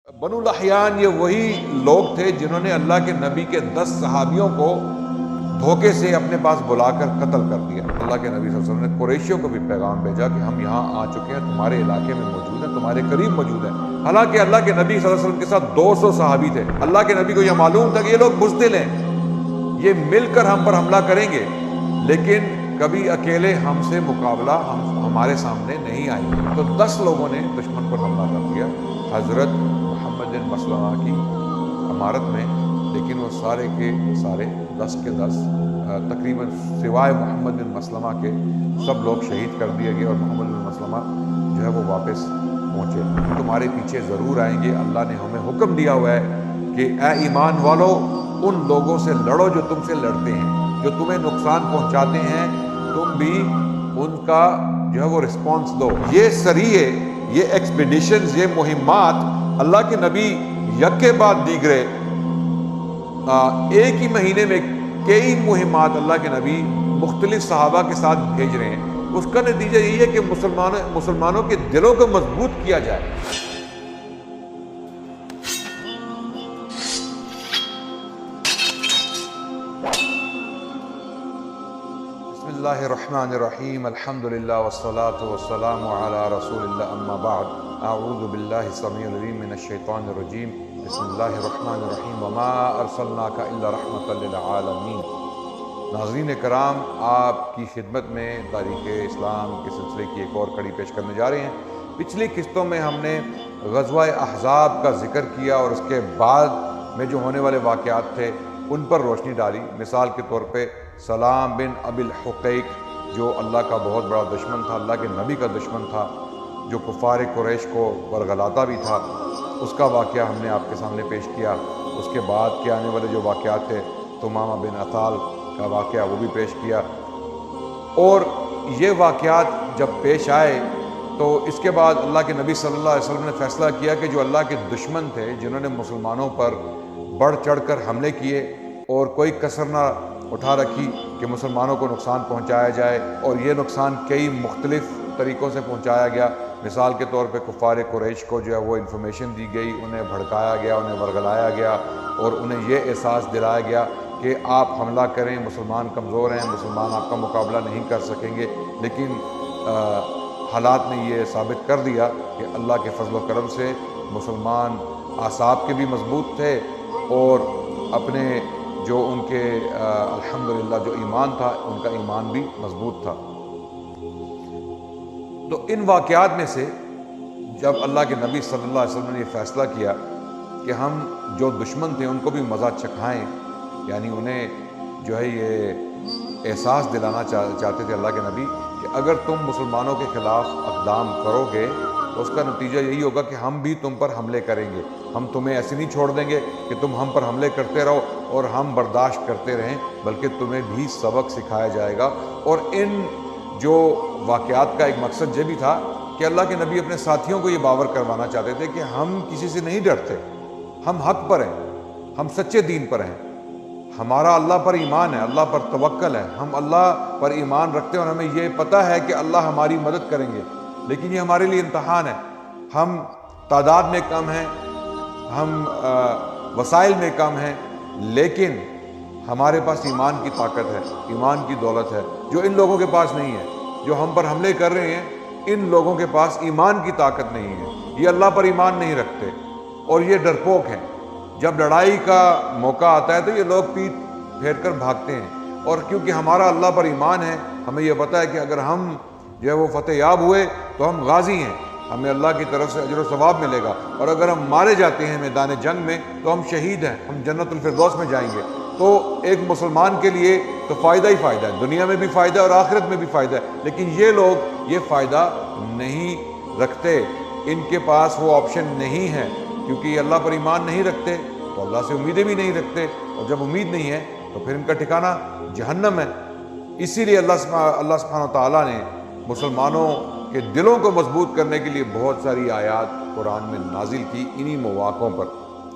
بنو لحیان یہ وہی لوگ تھے جنہوں نے اللہ کے نبی کے 10 صحابیوں کو دھوکے سے اپنے پاس بلا کر قتل کر دیا۔ اللہ کے نبی صلی اللہ علیہ وسلم نے قریشیوں کو بھی پیغام بھیجا کہ ہم یہاں آ چکے ہیں، تمہارے علاقے میں موجود ہیں، تمہارے قریب موجود ہیں۔ حالانکہ اللہ کے نبی صلی اللہ علیہ وسلم کے ساتھ 200 صحابی تھے۔ اللہ کے نبی کو یہ معلوم تھا کہ یہ لوگ بزدل ہیں، یہ مل کر ہم پر حملہ کریں گے، لیکن کبھی اکیلے ہم سے مقابلہ ہمارے سامنے نہیں آئیں گے۔ تو 10 لوگوں نے دشمن پر حملہ کر دیا حضرت محمد بن مسلمہ کی عمارت میں، لیکن وہ سارے کے سارے 10 کے 10 تقریباً سوائے محمد بن مسلمہ کے سب لوگ شہید کر دیے گئے، اور محمد بن مسلمہ جو ہے وہ واپس پہنچے۔ تمہارے پیچھے ضرور آئیں گے، اللہ نے ہمیں حکم دیا ہوا ہے کہ اے ایمان والو ان لوگوں سے لڑو جو تم سے لڑتے ہیں، جو تمہیں نقصان پہنچاتے ہیں، تم بھی ان کا جو ہے وہ رسپانس دو۔ یہ سریے، یہ ایکسپیڈیشنز، یہ مہمات اللہ کے نبی یک کے بعد دیگرے ایک ہی مہینے میں کئی مہمات اللہ کے نبی مختلف صحابہ کے ساتھ بھیج رہے ہیں۔ اس کا نتیجہ یہی ہے کہ مسلمانوں کے دلوں کو مضبوط کیا جائے۔ بسم اللہ الرحمن الرحیم، الحمدللہ والصلاة والسلام علی رسول اللہ، اما بعد، اعوذ باللہ السمیع العلیم من الشیطان الرجیم، بسم اللہ الرحمن الرحیم، وما ارسلناک الا رحمۃ للعالمین۔ ناظرین کرام، آپ کی خدمت میں تاریخ اسلام کے سلسلے کی ایک اور کڑی پیش کرنے جا رہے ہیں۔ پچھلی قسطوں میں ہم نے غزوہ احزاب کا ذکر کیا اور اس کے بعد میں جو ہونے والے واقعات تھے ان پر روشنی ڈالی۔ مثال کے طور پہ سلام بن ابی الحقیق، جو اللہ کا بہت بڑا دشمن تھا، اللہ کے نبی کا دشمن تھا، جو کفار قریش کو ورغلاتا بھی تھا، اس کا واقعہ ہم نے آپ کے سامنے پیش کیا۔ اس کے بعد کے آنے والے جو واقعات تھے، تمامہ بن اطال کا واقعہ وہ بھی پیش کیا۔ اور یہ واقعات جب پیش آئے تو اس کے بعد اللہ کے نبی صلی اللہ علیہ وسلم نے فیصلہ کیا کہ جو اللہ کے دشمن تھے، جنہوں نے مسلمانوں پر بڑھ چڑھ کر حملے کیے اور کوئی کسر نہ اٹھا رکھی کہ مسلمانوں کو نقصان پہنچایا جائے، اور یہ نقصان کئی مختلف طریقوں سے پہنچایا گیا۔ مثال کے طور پہ کفار قریش کو جو ہے وہ انفارمیشن دی گئی، انہیں بھڑکایا گیا، انہیں ورغلایا گیا، اور انہیں یہ احساس دلایا گیا کہ آپ حملہ کریں، مسلمان کمزور ہیں، مسلمان آپ کا مقابلہ نہیں کر سکیں گے۔ لیکن حالات نے یہ ثابت کر دیا کہ اللہ کے فضل و کرم سے مسلمان اعصاب کے بھی مضبوط تھے، اور اپنے جو ان کے الحمدللہ جو ایمان تھا، ان کا ایمان بھی مضبوط تھا۔ تو ان واقعات میں سے جب اللہ کے نبی صلی اللہ علیہ وسلم نے یہ فیصلہ کیا کہ ہم جو دشمن تھے ان کو بھی مزہ چکھائیں، یعنی انہیں جو ہے یہ احساس دلانا چاہتے تھے اللہ کے نبی کہ اگر تم مسلمانوں کے خلاف اقدام کرو گے تو اس کا نتیجہ یہی ہوگا کہ ہم بھی تم پر حملے کریں گے، ہم تمہیں ایسے نہیں چھوڑ دیں گے کہ تم ہم پر حملے کرتے رہو اور ہم برداشت کرتے رہیں، بلکہ تمہیں بھی سبق سکھایا جائے گا۔ اور ان جو واقعات کا ایک مقصد یہ بھی تھا کہ اللہ کے نبی اپنے ساتھیوں کو یہ باور کروانا چاہتے تھے کہ ہم کسی سے نہیں ڈرتے، ہم حق پر ہیں، ہم سچے دین پر ہیں، ہمارا اللہ پر ایمان ہے، اللہ پر توکل ہے، ہم اللہ پر ایمان رکھتے ہیں، اور ہمیں یہ پتہ ہے کہ اللہ ہماری مدد کریں گے۔ لیکن یہ ہمارے لیے امتحان ہے، ہم تعداد میں کم ہیں، ہم وسائل میں کم ہیں، لیکن ہمارے پاس ایمان کی طاقت ہے، ایمان کی دولت ہے، جو ان لوگوں کے پاس نہیں ہے۔ جو ہم پر حملے کر رہے ہیں، ان لوگوں کے پاس ایمان کی طاقت نہیں ہے، یہ اللہ پر ایمان نہیں رکھتے، اور یہ ڈرپوک ہیں۔ جب لڑائی کا موقع آتا ہے تو یہ لوگ پیٹ پھیر کر بھاگتے ہیں، اور کیونکہ ہمارا اللہ پر ایمان ہے، ہمیں یہ پتہ ہے کہ اگر ہم جو ہے وہ فتح یاب ہوئے تو ہم غازی ہیں، ہمیں اللہ کی طرف سے اجر و ثواب ملے گا، اور اگر ہم مارے جاتے ہیں میدان جنگ میں تو ہم شہید ہیں، ہم جنت الفردوس میں جائیں گے۔ تو ایک مسلمان کے لیے تو فائدہ ہی فائدہ ہے، دنیا میں بھی فائدہ ہے اور آخرت میں بھی فائدہ ہے، لیکن یہ لوگ یہ فائدہ نہیں رکھتے، ان کے پاس وہ آپشن نہیں ہے، کیونکہ یہ اللہ پر ایمان نہیں رکھتے تو اللہ سے امیدیں بھی نہیں رکھتے، اور جب امید نہیں ہے تو پھر ان کا ٹھکانہ جہنم ہے۔ اسی لیے اللہ سبحانہ وتعالیٰ نے مسلمانوں کے دلوں کو مضبوط کرنے کے لیے بہت ساری آیات قرآن میں نازل کی انہی مواقعوں پر،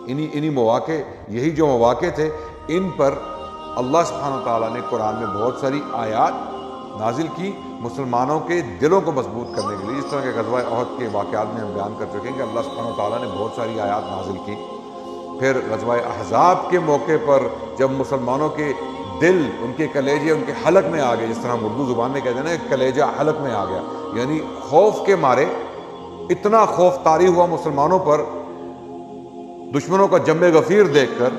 انہی مواقع، یہی جو مواقع تھے ان پر اللہ سبحانہ وتعالیٰ نے قرآن میں بہت ساری آیات نازل کی مسلمانوں کے دلوں کو مضبوط کرنے کے لیے، جس طرح کے غزوہ احد کے واقعات میں ہم بیان کر چکے ہیں کہ اللہ سبحانہ و تعالیٰ نے بہت ساری آیات نازل کی۔ پھر غزوہ احزاب کے موقع پر جب مسلمانوں کے دل، ان کے کلیجے ان کے حلق میں آ گئے، جس طرح ہم اردو زبان میں کہتے ہیں نا کلیجہ حلق میں آ گیا، یعنی خوف کے مارے اتنا خوف طاری ہوا مسلمانوں پر، دشمنوں کا جم غفیر دیکھ کر،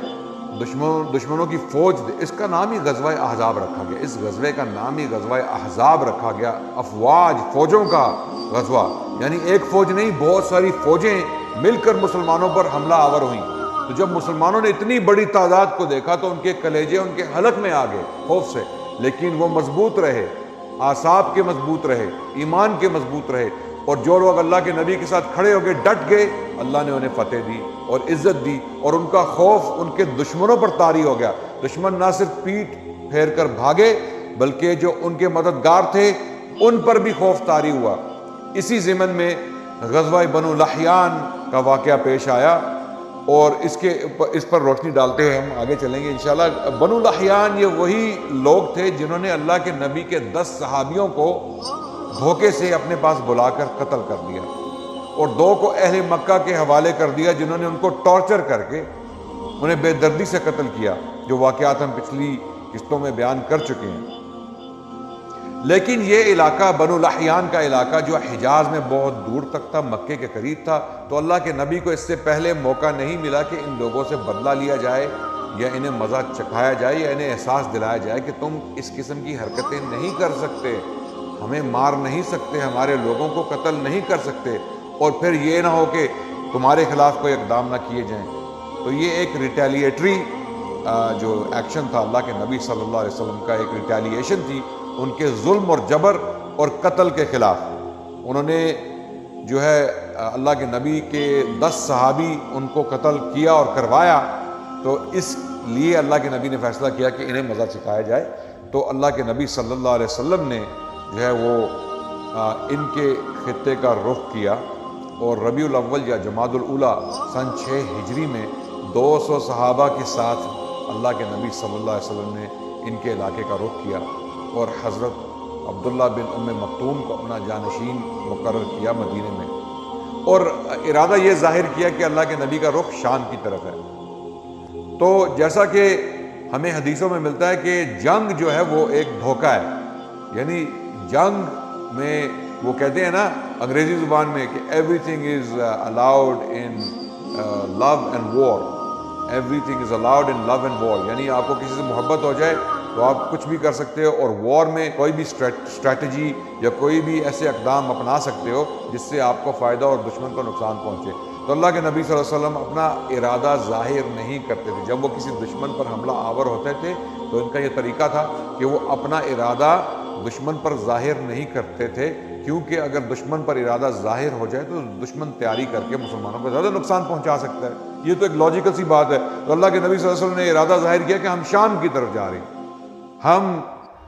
دشمنوں کی فوج، اس کا نام ہی غزوہ احزاب رکھا گیا، اس غزوے کا نام ہی غزوہ احزاب رکھا گیا، افواج، فوجوں کا غزوہ، یعنی ایک فوج نہیں بہت ساری فوجیں مل کر مسلمانوں پر حملہ آور ہوئیں۔ تو جب مسلمانوں نے اتنی بڑی تعداد کو دیکھا تو ان کے کلیجے ان کے حلق میں آ گئے خوف سے، لیکن وہ مضبوط رہے، اعصاب کے مضبوط رہے، ایمان کے مضبوط رہے، اور جو لوگ اللہ کے نبی کے ساتھ کھڑے ہو گئے، ڈٹ گئے، اللہ نے انہیں فتح دی اور عزت دی، اور ان کا خوف ان کے دشمنوں پر طاری ہو گیا۔ دشمن نہ صرف پیٹ پھیر کر بھاگے بلکہ جو ان کے مددگار تھے ان پر بھی خوف طاری ہوا۔ اسی ضمن میں غزوہ بنو لحیان کا واقعہ پیش آیا، اور اس پر روشنی ڈالتے ہوئے ہم آگے چلیں گے انشاءاللہ۔ بنو لحیان یہ وہی لوگ تھے جنہوں نے اللہ کے نبی کے 10 صحابیوں کو دھوکے سے اپنے پاس بلا کر قتل کر دیا، اور 2 کو اہل مکہ کے حوالے کر دیا جنہوں نے ان کو ٹارچر کر کے انہیں بے دردی سے قتل کیا، جو واقعات ہم پچھلی قسطوں میں بیان کر چکے ہیں۔ لیکن یہ علاقہ بنو لحیان کا علاقہ جو حجاز میں بہت دور تک تھا، مکے کے قریب تھا، تو اللہ کے نبی کو اس سے پہلے موقع نہیں ملا کہ ان لوگوں سے بدلہ لیا جائے یا انہیں مزہ چکھایا جائے یا انہیں احساس دلایا جائے کہ تم اس قسم کی حرکتیں نہیں کر سکتے، ہمیں مار نہیں سکتے، ہمارے لوگوں کو قتل نہیں کر سکتے، اور پھر یہ نہ ہو کہ تمہارے خلاف کوئی اقدام نہ کیے جائیں۔ تو یہ ایک ریٹیلیٹری جو ایکشن تھا اللہ کے نبی صلی اللہ علیہ وسلم کا، ایک ریٹیلیشن تھی ان کے ظلم اور جبر اور قتل کے خلاف۔ انہوں نے جو ہے اللہ کے نبی کے 10 صحابی ان کو قتل کیا اور کروایا، تو اس لیے اللہ کے نبی نے فیصلہ کیا کہ انہیں مزہ سکھایا جائے۔ تو اللہ کے نبی صلی اللہ علیہ وسلم نے جو ہے وہ ان کے خطے کا رخ کیا، اور ربیع الاول یا جمادی الاولیٰ سن 6 ہجری میں 200 صحابہ کے ساتھ اللہ کے نبی صلی اللہ علیہ وسلم نے ان کے علاقے کا رخ کیا، اور حضرت عبداللہ بن ام مکتوم کو اپنا جانشین مقرر کیا مدینے میں، اور ارادہ یہ ظاہر کیا کہ اللہ کے نبی کا رخ شام کی طرف ہے۔ تو جیسا کہ ہمیں حدیثوں میں ملتا ہے کہ جنگ جو ہے وہ ایک دھوکہ ہے، یعنی جنگ میں وہ کہتے ہیں نا انگریزی زبان میں کہ everything is allowed in love and war, everything is allowed in love and war, یعنی آپ کو کسی سے محبت ہو جائے تو آپ کچھ بھی کر سکتے ہو، اور وار میں کوئی بھی اسٹریٹجی یا کوئی بھی ایسے اقدام اپنا سکتے ہو جس سے آپ کو فائدہ اور دشمن کو نقصان پہنچے۔ تو اللہ کے نبی صلی اللہ علیہ وسلم اپنا ارادہ ظاہر نہیں کرتے تھے، جب وہ کسی دشمن پر حملہ آور ہوتے تھے تو ان کا یہ طریقہ تھا کہ وہ اپنا ارادہ دشمن پر ظاہر نہیں کرتے تھے، کیونکہ اگر دشمن پر ارادہ ظاہر ہو جائے تو دشمن تیاری کر کے مسلمانوں کو زیادہ نقصان پہنچا سکتا ہے۔ یہ تو ایک لاجیکل سی بات ہے۔ تو اللہ کے نبی صلی اللہ علیہ وسلم نے ارادہ ظاہر کیا کہ ہم شام کی طرف جا رہے ہیں، ہم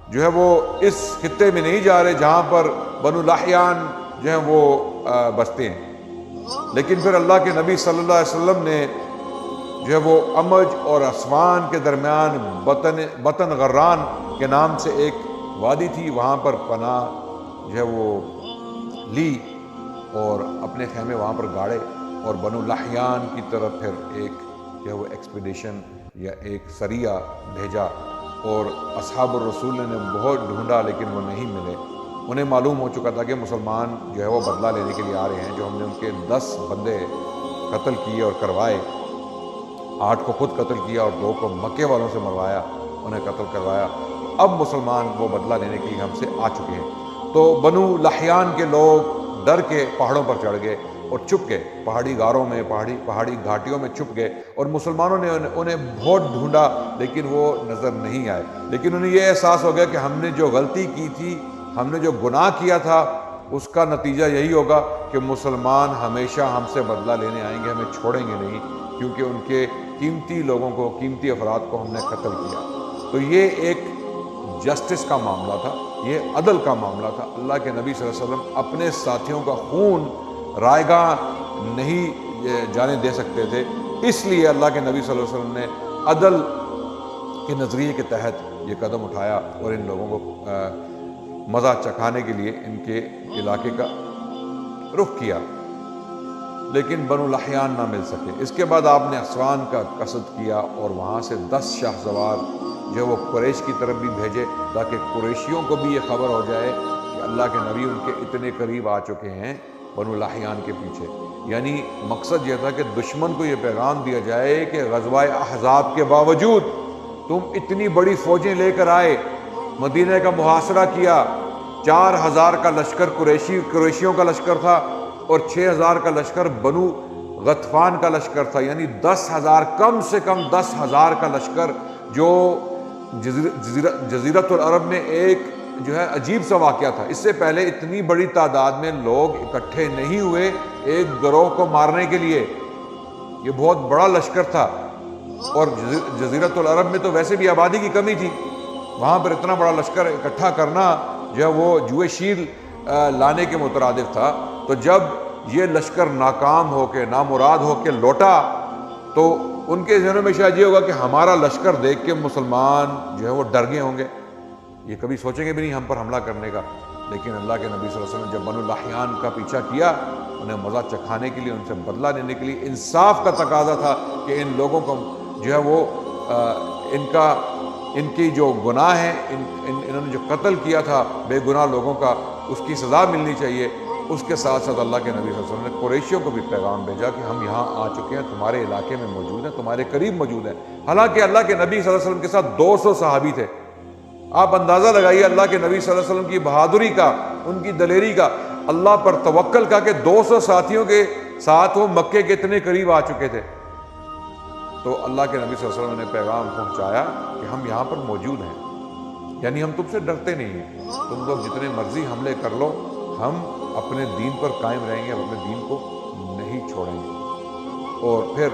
جو ہے وہ اس خطے میں نہیں جا رہے جہاں پر بنو لحیان جو ہیں وہ بستے ہیں۔ لیکن پھر اللہ کے نبی صلی اللہ علیہ وسلم نے جو ہے وہ امج اور اسوان کے درمیان بطن غران کے نام سے ایک وادی تھی، وہاں پر پناہ جو ہے وہ لی اور اپنے خیمے وہاں پر گاڑے، اور بنو لحیان کی طرف پھر ایک جو ہے وہ ایکسپیڈیشن یا ایک سریہ بھیجا، اور اصحاب الرسول نے بہت ڈھونڈا لیکن وہ نہیں ملے۔ انہیں معلوم ہو چکا تھا کہ مسلمان جو ہے وہ بدلہ لینے کے لیے آ رہے ہیں، جو ہم نے ان کے 10 بندے قتل کیے اور کروائے، 8 کو خود قتل کیا اور 2 کو مکے والوں سے مروایا، انہیں قتل کروایا، اب مسلمان وہ بدلہ لینے کے لیے ہم سے آ چکے ہیں۔ تو بنو لحیان کے لوگ ڈر کے پہاڑوں پر چڑھ گئے اور چھپ گئے، پہاڑی غاروں میں، پہاڑی گھاٹیوں میں چھپ گئے، اور مسلمانوں نے انہیں بہت ڈھونڈا لیکن وہ نظر نہیں آئے۔ لیکن انہیں یہ احساس ہو گیا کہ ہم نے جو غلطی کی تھی، ہم نے جو گناہ کیا تھا، اس کا نتیجہ یہی ہوگا کہ مسلمان ہمیشہ ہم سے بدلہ لینے آئیں گے، ہمیں چھوڑیں گے نہیں، کیونکہ ان کے قیمتی لوگوں کو، قیمتی افراد کو ہم نے قتل کیا۔ تو یہ ایک جسٹس کا معاملہ تھا، یہ عدل کا معاملہ تھا۔ اللہ کے نبی صلی اللہ علیہ وسلم اپنے ساتھیوں کا خون رائیگاں نہیں جانے دے سکتے تھے، اس لیے اللہ کے نبی صلی اللہ علیہ وسلم نے عدل کے نظریے کے تحت یہ قدم اٹھایا اور ان لوگوں کو مزہ چکھانے کے لیے ان کے علاقے کا رخ کیا، لیکن بنو لحیان نہ مل سکے۔ اس کے بعد آپ نے اسوان کا قصد کیا اور وہاں سے 10 شاہ سوار جو وہ قریش کی طرف بھی بھیجے، تاکہ قریشیوں کو بھی یہ خبر ہو جائے کہ اللہ کے نبی ان کے اتنے قریب آ چکے ہیں بنو لحیان کے پیچھے۔ یعنی مقصد یہ تھا کہ دشمن کو یہ پیغام دیا جائے کہ غزوہ احزاب کے باوجود تم اتنی بڑی فوجیں لے کر آئے، مدینہ کا محاصرہ کیا، 4000 کا لشکر قریشیوں کا لشکر تھا اور 6000 کا لشکر بنو غطفان کا لشکر تھا، یعنی 10,000 کم سے کم 10,000 کا لشکر، جو جزیرۃ العرب میں ایک جو ہے عجیب سا واقعہ تھا۔ اس سے پہلے اتنی بڑی تعداد میں لوگ اکٹھے نہیں ہوئے ایک گروہ کو مارنے کے لیے، یہ بہت بڑا لشکر تھا۔ اور جزیرۃ العرب میں تو ویسے بھی آبادی کی کمی تھی، وہاں پر اتنا بڑا لشکر اکٹھا کرنا جو ہے وہ جوئے شیر لانے کے مترادف تھا۔ تو جب یہ لشکر ناکام ہو کے نامراد ہو کے لوٹا تو ان کے ذہنوں میں شاید یہ ہوگا کہ ہمارا لشکر دیکھ کے مسلمان جو ہے وہ ڈر گئے ہوں گے، یہ کبھی سوچیں گے بھی نہیں ہم پر حملہ کرنے کا۔ لیکن اللہ کے نبی صلی اللہ علیہ وسلم نے جب بنو لحیان کا پیچھا کیا، انہیں مزہ چکھانے کے لیے، ان سے بدلہ لینے کے لیے، انصاف کا تقاضا تھا کہ ان لوگوں کو جو ہے وہ ان کی جو گناہ ہیں، انہوں نے جو قتل کیا تھا بے گناہ لوگوں کا، اس کی سزا ملنی چاہیے۔ اس کے ساتھ ساتھ اللہ کے نبی صلی اللہ علیہ وسلم نے قریشیوں کو بھی پیغام بھیجا کہ ہم یہاں آ چکے ہیں، تمہارے علاقے میں موجود ہیں، تمہارے قریب موجود ہیں۔ حالانکہ اللہ کے نبی صلی اللہ علیہ وسلم کے ساتھ 200 صحابی تھے۔ آپ اندازہ لگائیے اللہ کے نبی صلی اللہ علیہ وسلم کی بہادری کا، ان کی دلیری کا، اللہ پر توکل کا کہ 200 ساتھیوں کے ساتھ وہ مکے کے اتنے قریب آ چکے تھے۔ تو اللہ کے نبی صلی اللہ علیہ وسلم نے پیغام پہنچایا کہ ہم یہاں پر موجود ہیں، یعنی ہم تم سے ڈرتے نہیں ہیں، تم لوگ جتنے مرضی حملے کر لو، ہم اپنے دین پر قائم رہیں گے، اپنے دین کو نہیں چھوڑیں گے۔ اور پھر